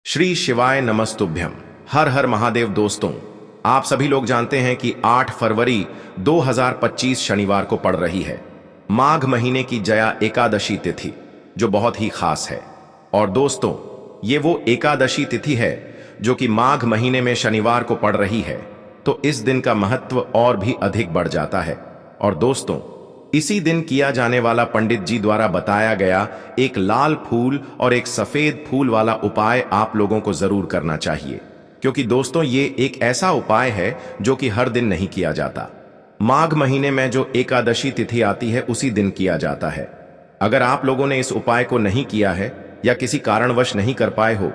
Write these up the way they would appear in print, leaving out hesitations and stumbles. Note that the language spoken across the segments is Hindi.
श्री शिवाय नमस्तुभ्यम। हर हर महादेव। दोस्तों, आप सभी लोग जानते हैं कि 8 फरवरी 2025 शनिवार को पड़ रही है माघ महीने की जया एकादशी तिथि, जो बहुत ही खास है। और दोस्तों, ये वो एकादशी तिथि है जो कि माघ महीने में शनिवार को पड़ रही है, तो इस दिन का महत्व और भी अधिक बढ़ जाता है। और दोस्तों, इसी दिन किया जाने वाला पंडित जी द्वारा बताया गया एक लाल फूल और एक सफेद फूल वाला उपाय आप लोगों को जरूर करना चाहिए, क्योंकि दोस्तों ये एक ऐसा उपाय है जो कि हर दिन नहीं किया जाता। माघ महीने में जो एकादशी तिथि आती है उसी दिन किया जाता है। अगर आप लोगों ने इस उपाय को नहीं किया है या किसी कारणवश नहीं कर पाए हो,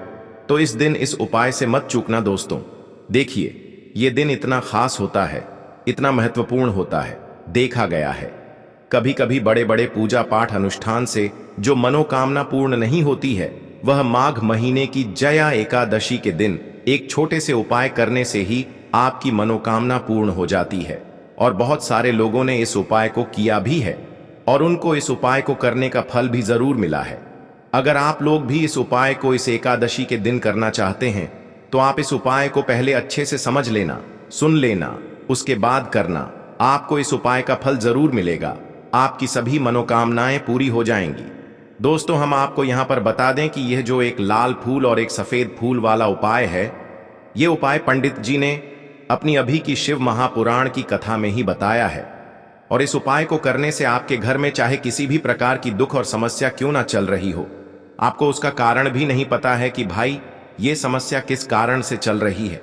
तो इस दिन इस उपाय से मत चूकना दोस्तों। देखिए, ये दिन इतना खास होता है, इतना महत्वपूर्ण होता है। देखा गया है कभी कभी बड़े बड़े पूजा पाठ अनुष्ठान से जो मनोकामना पूर्ण नहीं होती है, वह माघ महीने की जया एकादशी के दिन एक छोटे से उपाय करने से ही आपकी मनोकामना पूर्ण हो जाती है। और बहुत सारे लोगों ने इस उपाय को किया भी है और उनको इस उपाय को करने का फल भी जरूर मिला है। अगर आप लोग भी इस उपाय को इस एकादशी के दिन करना चाहते हैं, तो आप इस उपाय को पहले अच्छे से समझ लेना, सुन लेना, उसके बाद करना। आपको इस उपाय का फल जरूर मिलेगा, आपकी सभी मनोकामनाएं पूरी हो जाएंगी। दोस्तों, हम आपको यहां पर बता दें कि यह जो एक लाल फूल और एक सफेद फूल वाला उपाय है, यह उपाय पंडित जी ने अपनी अभी की शिव महापुराण की कथा में ही बताया है। और इस उपाय को करने से आपके घर में चाहे किसी भी प्रकार की दुख और समस्या क्यों ना चल रही हो, आपको उसका कारण भी नहीं पता है कि भाई ये समस्या किस कारण से चल रही है।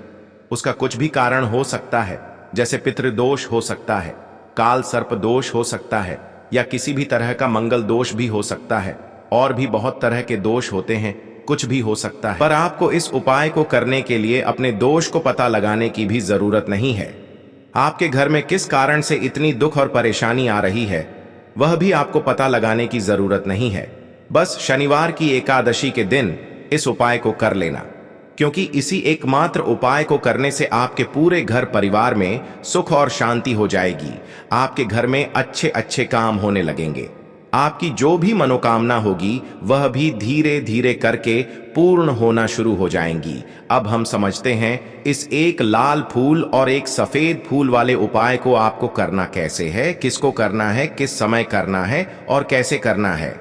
उसका कुछ भी कारण हो सकता है, जैसे पितृदोष हो सकता है, काल सर्प दोष हो सकता है, या किसी भी तरह का मंगल दोष भी हो सकता है। और भी बहुत तरह के दोष होते हैं, कुछ भी हो सकता है। पर आपको इस उपाय को करने के लिए अपने दोष को पता लगाने की भी जरूरत नहीं है। आपके घर में किस कारण से इतनी दुख और परेशानी आ रही है, वह भी आपको पता लगाने की जरूरत नहीं है। बस शनिवार की एकादशी के दिन इस उपाय को कर लेना, क्योंकि इसी एकमात्र उपाय को करने से आपके पूरे घर परिवार में सुख और शांति हो जाएगी। आपके घर में अच्छे अच्छे काम होने लगेंगे। आपकी जो भी मनोकामना होगी वह भी धीरे धीरे करके पूर्ण होना शुरू हो जाएंगी। अब हम समझते हैं इस एक लाल फूल और एक सफेद फूल वाले उपाय को आपको करना कैसे है, किसको करना है, किस समय करना है और कैसे करना है।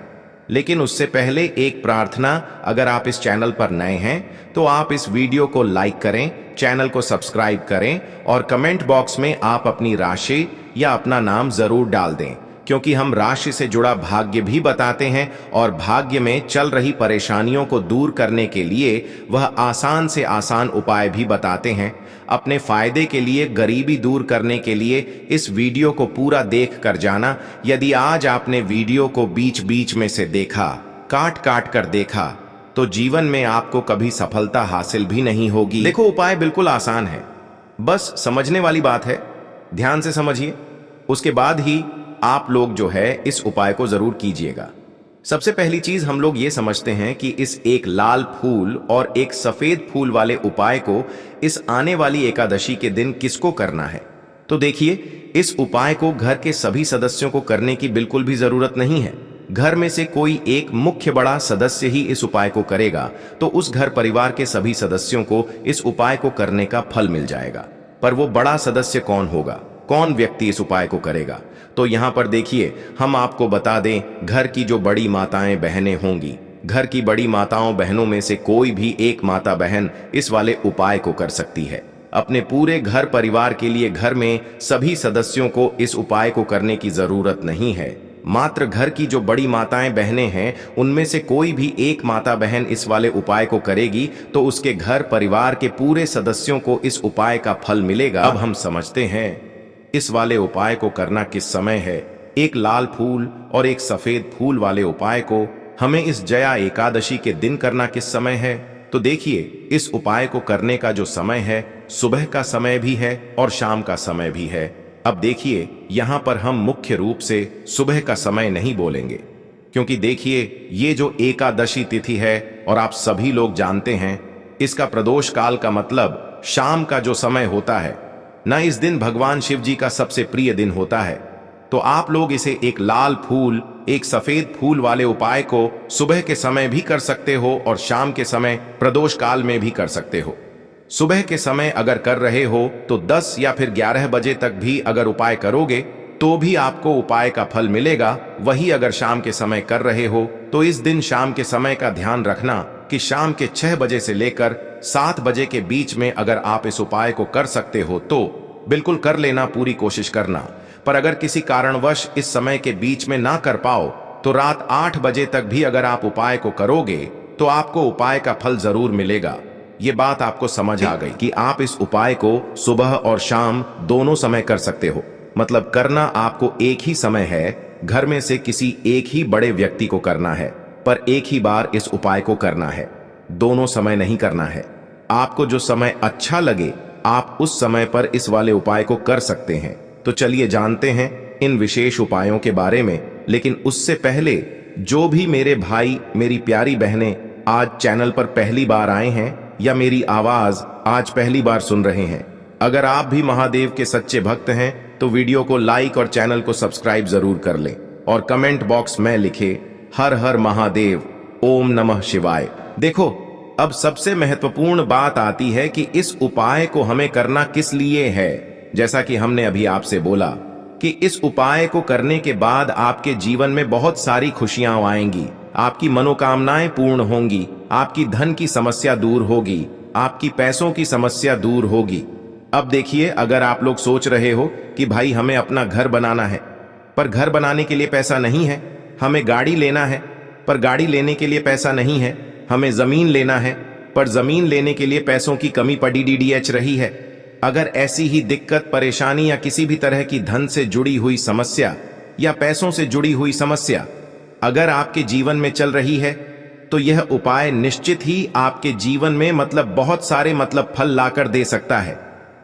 लेकिन उससे पहले एक प्रार्थना, अगर आप इस चैनल पर नए हैं तो आप इस वीडियो को लाइक करें, चैनल को सब्सक्राइब करें और कमेंट बॉक्स में आप अपनी राशि या अपना नाम जरूर डाल दें, क्योंकि हम राशि से जुड़ा भाग्य भी बताते हैं और भाग्य में चल रही परेशानियों को दूर करने के लिए वह आसान से आसान उपाय भी बताते हैं। अपने फायदे के लिए, गरीबी दूर करने के लिए इस वीडियो को पूरा देख कर जाना। यदि आज आपने वीडियो को बीच बीच में से देखा, काट काट कर देखा, तो जीवन में आपको कभी सफलता हासिल भी नहीं होगी। देखो, उपाय बिल्कुल आसान है, बस समझने वाली बात है। ध्यान से समझिए, उसके बाद ही आप लोग जो है इस उपाय को जरूर कीजिएगा। सबसे पहली चीज हम लोग ये समझते हैं कि इस एक लाल फूल और एक सफेद फूल वाले उपाय को इस आने वाली एकादशी के दिन किसको करना है। तो देखिए, इस उपाय को घर के सभी सदस्यों को करने की बिल्कुल भी जरूरत नहीं है। घर में से कोई एक मुख्य बड़ा सदस्य ही इस उपाय को करेगा तो उस घर परिवार के सभी सदस्यों को इस उपाय को करने का फल मिल जाएगा। पर वो बड़ा सदस्य कौन होगा, कौन व्यक्ति इस उपाय को करेगा? तो यहां पर देखिए, हम आपको बता दें, घर की जो बड़ी माताएं बहनें होंगी, घर की बड़ी माताओं बहनों में से कोई भी एक माता बहन इस वाले उपाय को कर सकती है। अपने पूरे घर परिवार के लिए घर में सभी सदस्यों को इस उपाय को करने की जरूरत नहीं है। मात्र घर की जो बड़ी माताएं बहनें हैं, उनमें से कोई भी एक माता बहन इस वाले उपाय को करेगी तो उसके घर परिवार के पूरे सदस्यों को इस उपाय का फल मिलेगा। अब हम समझते हैं इस वाले उपाय को करना किस समय है। एक लाल फूल और एक सफेद फूल वाले उपाय को हमें इस जया एकादशी के दिन करना किस समय है। तो देखिए, इस उपाय को करने का जो समय है, सुबह का समय भी है और शाम का समय भी है। अब देखिए, यहां पर हम मुख्य रूप से सुबह का समय नहीं बोलेंगे, क्योंकि देखिए, ये जो एकादशी तिथि है और आप सभी लोग जानते हैं, इसका प्रदोष काल का मतलब शाम का जो समय होता है ना, इस दिन भगवान शिव जी का सबसे प्रिय दिन होता है। तो आप लोग इसे एक लाल फूल, एक सफेद फूल वाले उपाय को सुबह के समय भी कर सकते हो और शाम के समय प्रदोष काल में भी कर सकते हो। सुबह के समय अगर कर रहे हो तो 10 या फिर 11 बजे तक भी अगर उपाय करोगे तो भी आपको उपाय का फल मिलेगा। वही अगर शाम के समय कर रहे हो तो इस दिन शाम के समय का ध्यान रखना कि शाम के 6 बजे से लेकर 7 बजे के बीच में अगर आप इस उपाय को कर सकते हो तो बिल्कुल कर लेना, पूरी कोशिश करना। पर अगर किसी कारणवश इस समय के बीच में ना कर पाओ तो रात 8 बजे तक भी अगर आप उपाय को करोगे तो आपको उपाय का फल जरूर मिलेगा। ये बात आपको समझ आ गई कि आप इस उपाय को सुबह और शाम दोनों समय कर सकते हो। मतलब करना आपको एक ही समय है, घर में से किसी एक ही बड़े व्यक्ति को करना है, पर एक ही बार इस उपाय को करना है, दोनों समय नहीं करना है। आपको जो समय अच्छा लगे आप उस समय पर इस वाले उपाय को कर सकते हैं। तो चलिए जानते हैं इन विशेष उपायों के बारे में। लेकिन उससे पहले जो भी मेरे भाई, मेरी प्यारी बहनें आज चैनल पर पहली बार आए हैं या मेरी आवाज आज पहली बार सुन रहे हैं, अगर आप भी महादेव के सच्चे भक्त हैं तो वीडियो को लाइक और चैनल को सब्सक्राइब जरूर कर लें और कमेंट बॉक्स में लिखे हर हर महादेव, ओम नमः शिवाय। देखो, अब सबसे महत्वपूर्ण बात आती है कि इस उपाय को हमें करना किस लिए है। जैसा कि हमने अभी आपसे बोला कि इस उपाय को करने के बाद आपके जीवन में बहुत सारी खुशियां आएंगी, आपकी मनोकामनाएं पूर्ण होंगी, आपकी धन की समस्या दूर होगी, आपकी पैसों की समस्या दूर होगी। अब देखिए, अगर आप लोग सोच रहे हो कि भाई हमें अपना घर बनाना है पर घर बनाने के लिए पैसा नहीं है, हमें गाड़ी लेना है पर गाड़ी लेने के लिए पैसा नहीं है, हमें जमीन लेना है पर जमीन लेने के लिए पैसों की कमी पड़ी डीडीएच रही है। अगर ऐसी ही दिक्कत, परेशानी या किसी भी तरह की धन से जुड़ी हुई समस्या या पैसों से जुड़ी हुई समस्या अगर आपके जीवन में चल रही है तो यह उपाय निश्चित ही आपके जीवन में बहुत सारे फल लाकर दे सकता है।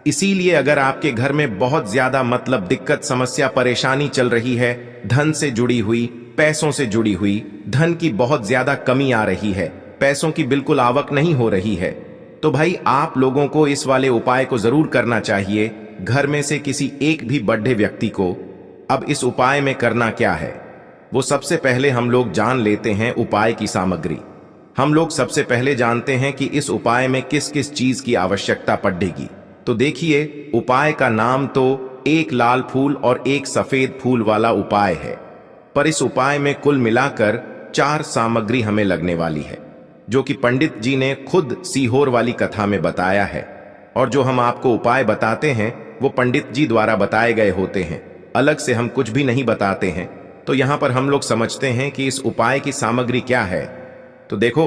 इसीलिए अगर आपके घर में बहुत ज्यादा दिक्कत, समस्या, परेशानी चल रही है, धन से जुड़ी हुई, पैसों से जुड़ी हुई, धन की बहुत ज्यादा कमी आ रही है, पैसों की बिल्कुल आवक नहीं हो रही है, तो भाई आप लोगों को इस वाले उपाय को जरूर करना चाहिए, घर में से किसी एक भी बड़े व्यक्ति को। अब इस उपाय में करना क्या है वो सबसे पहले हम लोग जान लेते हैं उपाय की सामग्री। हम लोग सबसे पहले जानते हैं कि इस उपाय में किस किस चीज की आवश्यकता पड़ेगी। तो देखिए, उपाय का नाम तो एक लाल फूल और एक सफेद फूल वाला उपाय है, पर इस उपाय में कुल मिलाकर 4 सामग्री हमें लगने वाली है, जो कि पंडित जी ने खुद सीहोर वाली कथा में बताया है। और जो हम आपको उपाय बताते हैं वो पंडित जी द्वारा बताए गए होते हैं, अलग से हम कुछ भी नहीं बताते हैं। तो यहां पर हम लोग समझते हैं कि इस उपाय की सामग्री क्या है। तो देखो,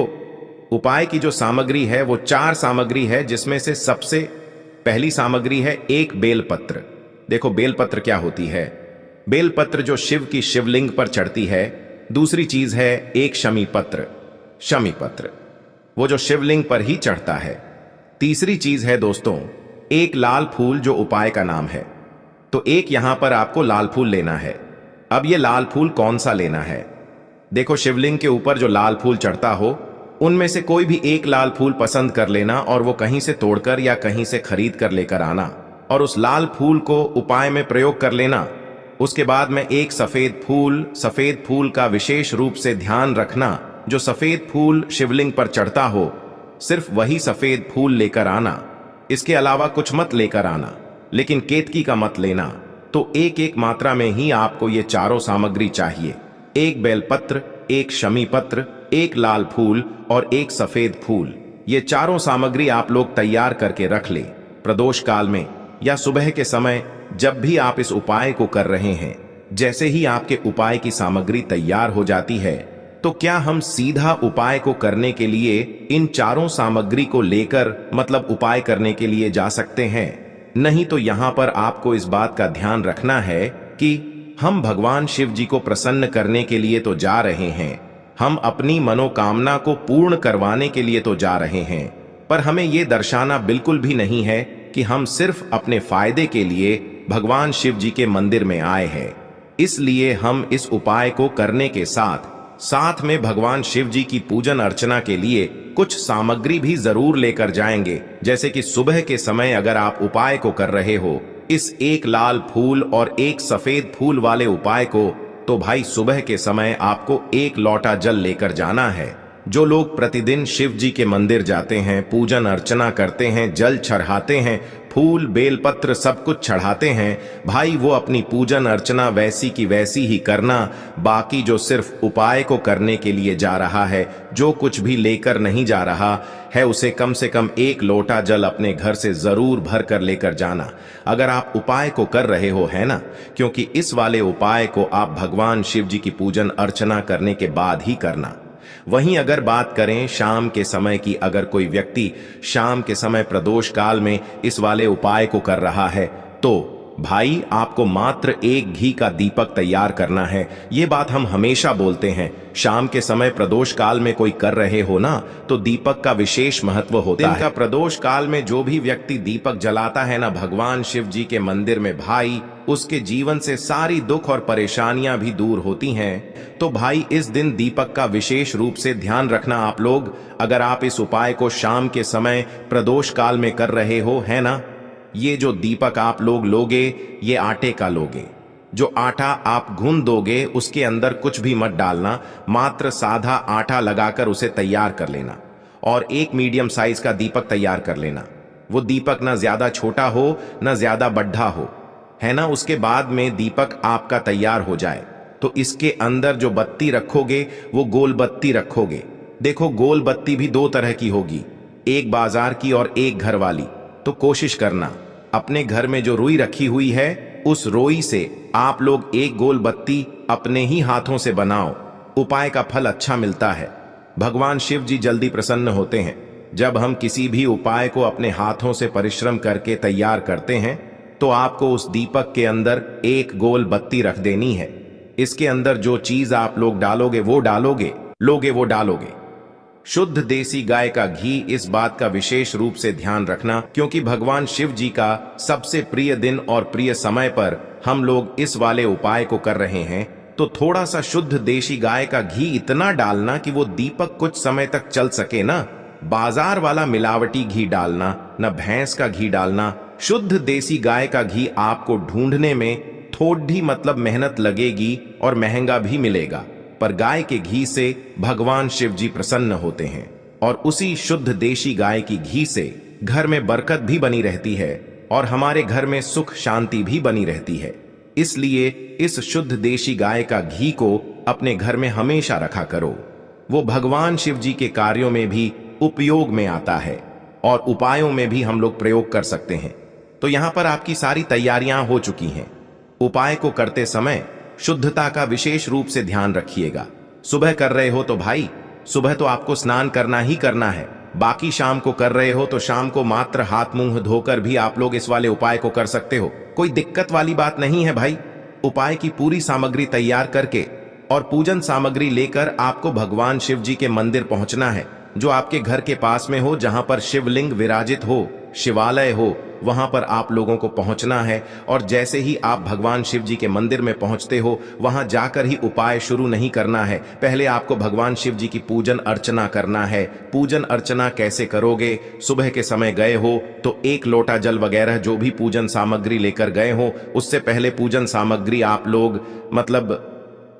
उपाय की जो सामग्री है वो 4 सामग्री है, जिसमें से सबसे पहली सामग्री है एक बेलपत्र। देखो, बेलपत्र क्या होती है? बेलपत्र जो शिव की शिवलिंग पर चढ़ती है। दूसरी चीज है एक शमी पत्र, शमी पत्र, वो जो शिवलिंग पर ही चढ़ता है। तीसरी चीज है दोस्तों एक लाल फूल, जो उपाय का नाम है। तो एक यहां पर आपको लाल फूल लेना है। अब ये लाल फूल कौन सा लेना है? देखो, शिवलिंग के ऊपर जो लाल फूल चढ़ता हो उनमें से कोई भी एक लाल फूल पसंद कर लेना और वो कहीं से तोड़कर या कहीं से खरीद कर लेकर आना और उस लाल फूल को उपाय में प्रयोग कर लेना। उसके बाद में एक सफेद फूल का विशेष रूप से ध्यान रखना। जो सफेद फूल शिवलिंग पर चढ़ता हो सिर्फ वही सफेद फूल लेकर आना, इसके अलावा कुछ मत लेकर आना, लेकिन केतकी का मत लेना। तो एक एक मात्रा में ही आपको ये चारों सामग्री चाहिए, एक बेलपत्र, एक शमी पत्र, एक लाल फूल और एक सफेद फूल। ये चारों सामग्री आप लोग तैयार करके रख ले। प्रदोष काल में या सुबह के समय जब भी आप इस उपाय को कर रहे हैं, जैसे ही आपके उपाय की सामग्री तैयार हो जाती है तो क्या हम सीधा उपाय को करने के लिए इन चारों सामग्री को लेकर उपाय करने के लिए जा सकते हैं? नहीं, तो यहां पर आपको इस बात का ध्यान रखना है कि हम भगवान शिव जी को प्रसन्न करने के लिए तो जा रहे हैं, हम अपनी मनोकामना को पूर्ण करवाने के लिए तो जा रहे हैं, पर हमें यह दर्शाना बिल्कुल भी नहीं है कि हम सिर्फ अपने फायदे के लिए भगवान शिव जी के मंदिर में आए हैं। इसलिए हम इस उपाय को करने के साथ में भगवान शिव जी की पूजन अर्चना के लिए कुछ सामग्री भी जरूर लेकर जाएंगे। जैसे कि सुबह के समय अगर आप उपाय को कर रहे हो, इस एक लाल फूल और एक सफेद फूल वाले उपाय को तो भाई सुबह के समय आपको एक लोटा जल लेकर जाना है। जो लोग प्रतिदिन शिव जी के मंदिर जाते हैं, पूजन अर्चना करते हैं, जल चढ़ाते हैं, फूल बेलपत्र सब कुछ चढ़ाते हैं, भाई वो अपनी पूजन अर्चना वैसी की वैसी ही करना। बाकी जो सिर्फ उपाय को करने के लिए जा रहा है, जो कुछ भी लेकर नहीं जा रहा है, उसे कम से कम एक लोटा जल अपने घर से जरूर भर कर लेकर जाना। अगर आप उपाय को कर रहे हो, है ना, क्योंकि इस वाले उपाय को आप भगवान शिव जी की पूजन अर्चना करने के बाद ही करना। वहीं अगर बात करें शाम के समय की, अगर कोई व्यक्ति शाम के समय प्रदोष काल में इस वाले उपाय को कर रहा है, तो भाई आपको मात्र एक घी का दीपक तैयार करना है। ये बात हम हमेशा बोलते हैं, शाम के समय प्रदोष काल में कोई कर रहे हो ना, तो दीपक का विशेष महत्व होता है। दिन का प्रदोष काल में जो भी व्यक्ति दीपक जलाता है ना भगवान शिव जी के मंदिर में, भाई उसके जीवन से सारी दुख और परेशानियां भी दूर होती हैं। तो भाई इस दिन दीपक का विशेष रूप से ध्यान रखना आप लोग। अगर आप इस उपाय को शाम के समय प्रदोष काल में कर रहे हो, है ना, ये जो दीपक आप लोग लोगे, ये आटे का लोगे। जो आटा आप गूंद दोगे उसके अंदर कुछ भी मत डालना, मात्र साधा आटा लगाकर उसे तैयार कर लेना और एक मीडियम साइज का दीपक तैयार कर लेना। वो दीपक ना ज्यादा छोटा हो ना ज्यादा बड़ा हो, है ना। उसके बाद में दीपक आपका तैयार हो जाए तो इसके अंदर जो बत्ती रखोगे वो गोल बत्ती रखोगे। देखो गोल बत्ती भी दो तरह की होगी, एक बाजार की और एक घर वाली। तो कोशिश करना अपने घर में जो रुई रखी हुई है, उस रोई से आप लोग एक गोल बत्ती अपने ही हाथों से बनाओ। उपाय का फल अच्छा मिलता है। भगवान शिव जी जल्दी प्रसन्न होते हैं जब हम किसी भी उपाय को अपने हाथों से परिश्रम करके तैयार करते हैं। तो आपको उस दीपक के अंदर एक गोल बत्ती रख देनी है। इसके अंदर जो चीज आप लोग डालोगे वो डालोगे, लोगे वो डालोगे। शुद्ध देसी गाय का घी, इस बात का विशेष रूप से ध्यान रखना, क्योंकि भगवान शिव जी का सबसे प्रिय दिन और प्रिय समय पर हम लोग इस वाले उपाय को कर रहे हैं। तो थोड़ा सा शुद्ध देसी गाय का घी इतना डालना कि वो दीपक कुछ समय तक चल सके ना। बाजार वाला मिलावटी घी डालना, न भैंस का घी डालना। शुद्ध देसी गाय का घी आपको ढूंढने में थोड़ी मतलब मेहनत लगेगी और महंगा भी मिलेगा, पर गाय के घी से भगवान शिव जी प्रसन्न होते हैं और उसी शुद्ध देशी गाय की घी से घर में बरकत भी बनी रहती है और हमारे घर में सुख शांति भी बनी रहती है। इसलिए इस शुद्ध देशी गाय का घी को अपने घर में हमेशा रखा करो। वो भगवान शिव जी के कार्यों में भी उपयोग में आता है और उपायों में भी हम लोग प्रयोग कर सकते हैं। तो यहां पर आपकी सारी तैयारियां हो चुकी हैं। उपाय को करते समय शुद्धता का विशेष रूप से ध्यान रखिएगा। सुबह कर रहे हो तो भाई सुबह तो आपको स्नान करना ही करना है। बाकी शाम को कर रहे हो तो शाम को मात्र हाथ मुंह धोकर भी आप लोग इस वाले उपाय को कर सकते हो। कोई दिक्कत वाली बात नहीं है भाई। उपाय की पूरी सामग्री तैयार करके और पूजन सामग्री लेकर आपको भगवान शिव जी के मंदिर पहुंचना है, जो आपके घर के पास में हो, जहां पर शिवलिंग विराजित हो, शिवालय हो, वहां पर आप लोगों को पहुंचना है। और जैसे ही आप भगवान शिव जी के मंदिर में पहुंचते हो, वहां जाकर ही उपाय शुरू नहीं करना है। पहले आपको भगवान शिव जी की पूजन अर्चना करना है। पूजन अर्चना कैसे करोगे? सुबह के समय गए हो तो एक लोटा जल वगैरह जो भी पूजन सामग्री लेकर गए हो, उससे पहले पूजन सामग्री आप लोग मतलब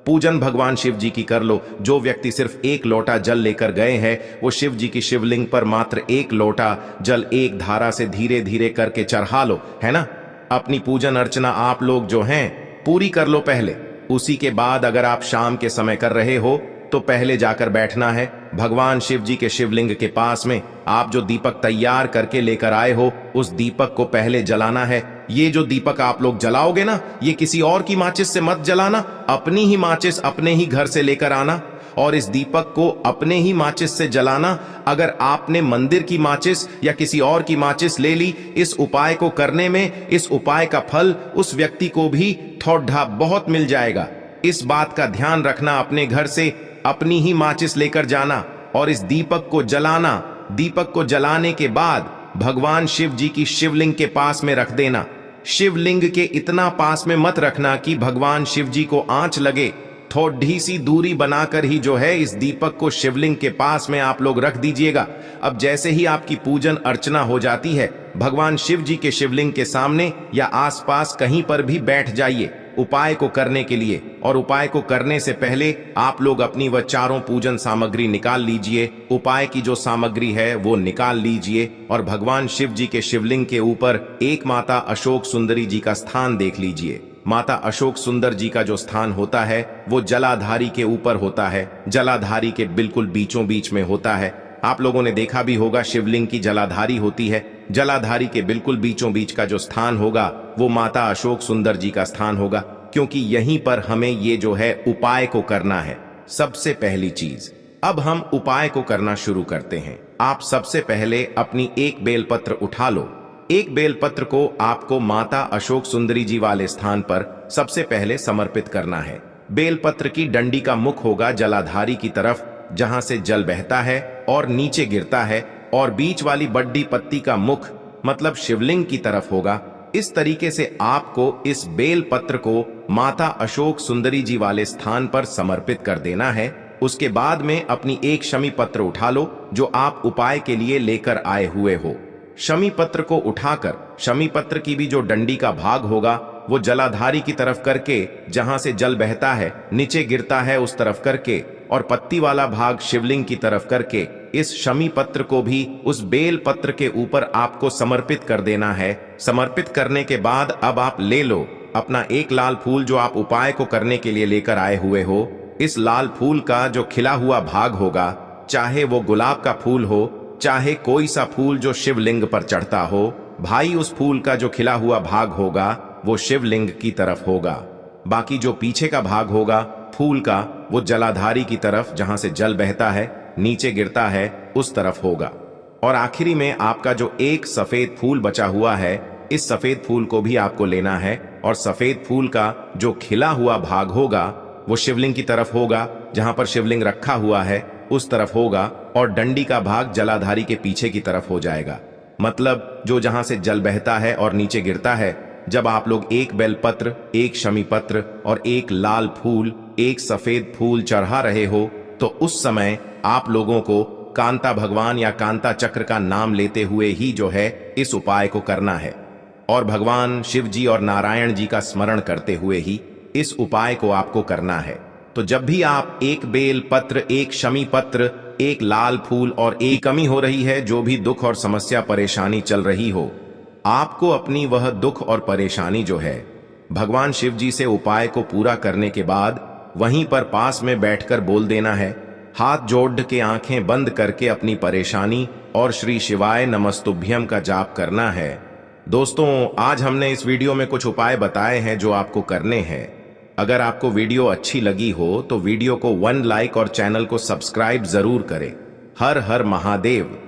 पूजन भगवान शिव जी की कर लो। जो व्यक्ति सिर्फ एक लोटा जल लेकर गए हैं, वो शिव जी की शिवलिंग पर मात्र एक लोटा जल एक धारा से धीरे धीरे करके चढ़ा लो, है ना। अपनी पूजन अर्चना आप लोग जो हैं पूरी कर लो पहले। उसी के बाद अगर आप शाम के समय कर रहे हो तो पहले जाकर बैठना है भगवान शिव जी के शिवलिंग के पास में। आप जो दीपक तैयार करके लेकर आए हो, उस दीपक को पहले जलाना है। ये जो दीपक आप लोग जलाओगे ना, ये किसी और की माचिस से मत जलाना, अपनी ही माचिस अपने ही घर से लेकर आना और इस दीपक को अपने ही माचिस से जलाना। अगर आपने मंदिर की माचिस या किसी और की माचिस ले ली, इस उपाय को करने में इस उपाय का फल उस व्यक्ति को भी थोड़ा बहुत मिल जाएगा। इस बात का ध्यान रखना, अपने घर से अपनी ही माचिस लेकर जाना और इस दीपक को जलाना। दीपक को जलाने के बाद भगवान शिव जी की शिवलिंग के पास में रख देना। शिवलिंग के इतना पास में मत रखना कि भगवान शिव जी को आंच लगे। थोड़ी सी दूरी बनाकर ही जो है इस दीपक को शिवलिंग के पास में आप लोग रख दीजिएगा। अब जैसे ही आपकी पूजन अर्चना हो जाती है, भगवान शिव जी के शिवलिंग के सामने या आसपास कहीं पर भी बैठ जाइए उपाय को करने के लिए। और उपाय को करने से पहले आप लोग अपनी वह चारों पूजन सामग्री निकाल लीजिए। उपाय की जो सामग्री है वो निकाल लीजिए और भगवान शिव जी के शिवलिंग के ऊपर एक माता अशोक सुंदरी जी का स्थान देख लीजिए। माता अशोक सुंदर जी का जो स्थान होता है वो जलाधारी के ऊपर होता है, जलाधारी के बिल्कुल बीचों बीच में होता है। आप लोगों ने देखा भी होगा शिवलिंग की जलाधारी होती है। जलाधारी के बिल्कुल बीचों बीच का जो स्थान होगा वो माता अशोक सुंदर जी का स्थान होगा, क्योंकि यहीं पर हमें ये जो है उपाय को करना है। सबसे पहली चीज, अब हम उपाय को करना शुरू करते हैं। आप सबसे पहले अपनी एक बेलपत्र उठा लो। एक बेलपत्र को आपको माता अशोक सुंदरी जी वाले स्थान पर सबसे पहले समर्पित करना है। बेलपत्र की डंडी का मुख होगा जलाधारी की तरफ, जहां से जल बहता है और नीचे गिरता है, और बीच वाली बड्डी पत्ती का मुख मतलब शिवलिंग की तरफ होगा। इस तरीके से आपको इस बेल पत्र को माता अशोक सुंदरी जी वाले स्थान पर समर्पित कर देना है। उसके बाद में अपनी एक शमी पत्र उठा लो जो आप उपाय के लिए लेकर आए हुए हो। शमी पत्र को उठाकर शमी पत्र की भी जो डंडी का भाग होगा वो जलाधारी की तरफ करके, जहां से जल बहता है नीचे गिरता है उस तरफ करके, और पत्ती वाला भाग शिवलिंग की तरफ करके इस शमी पत्र को भी उस बेल पत्र के ऊपर आपको समर्पित कर देना है। समर्पित करने के बाद अब आप ले लो अपना एक लाल फूल जो आप उपाय को करने के लिए लेकर आए हुए हो। इस लाल फूल का जो खिला हुआ भाग होगा, चाहे वो गुलाब का फूल हो, चाहे कोई सा फूल जो शिवलिंग पर चढ़ता हो, भाई उस फूल का जो खिला हुआ भाग होगा वो शिवलिंग की तरफ होगा। बाकी जो पीछे का भाग होगा फूल का वो जलाधारी की तरफ, जहां से जल बहता है नीचे गिरता है उस तरफ होगा। और आखिरी में आपका जो एक सफेद फूल बचा हुआ है, इस सफेद फूल को भी आपको लेना है और सफेद फूल का जो खिला हुआ भाग होगा वो शिवलिंग की तरफ होगा, जहां पर शिवलिंग रखा हुआ है उस तरफ होगा, और डंडी का भाग जलाधारी के पीछे की तरफ हो जाएगा। मतलब जो जहां से जल बहता है और नीचे गिरता है। जब आप लोग एक बेलपत्र, एक शमी पत्र और एक लाल फूल, एक सफेद फूल चढ़ा रहे हो तो उस समय आप लोगों को कांता भगवान या कांता चक्र का नाम लेते हुए ही जो है इस उपाय को करना है, और भगवान शिव जी और नारायण जी का स्मरण करते हुए ही इस उपाय को आपको करना है। तो जब भी आप एक बेल पत्र, एक शमी पत्र, एक लाल फूल और एक कमी हो रही है, जो भी दुख और समस्या परेशानी चल रही हो, आपको अपनी वह दुख और परेशानी जो है भगवान शिव जी से उपाय को पूरा करने के बाद वहीं पर पास में बैठकर बोल देना है। हाथ जोड़ के आंखें बंद करके अपनी परेशानी और श्री शिवाय नमस्तुभ्यम का जाप करना है। दोस्तों, आज हमने इस वीडियो में कुछ उपाय बताए हैं जो आपको करने हैं। अगर आपको वीडियो अच्छी लगी हो तो वीडियो को 1 लाइक और चैनल को सब्सक्राइब जरूर करें। हर हर महादेव।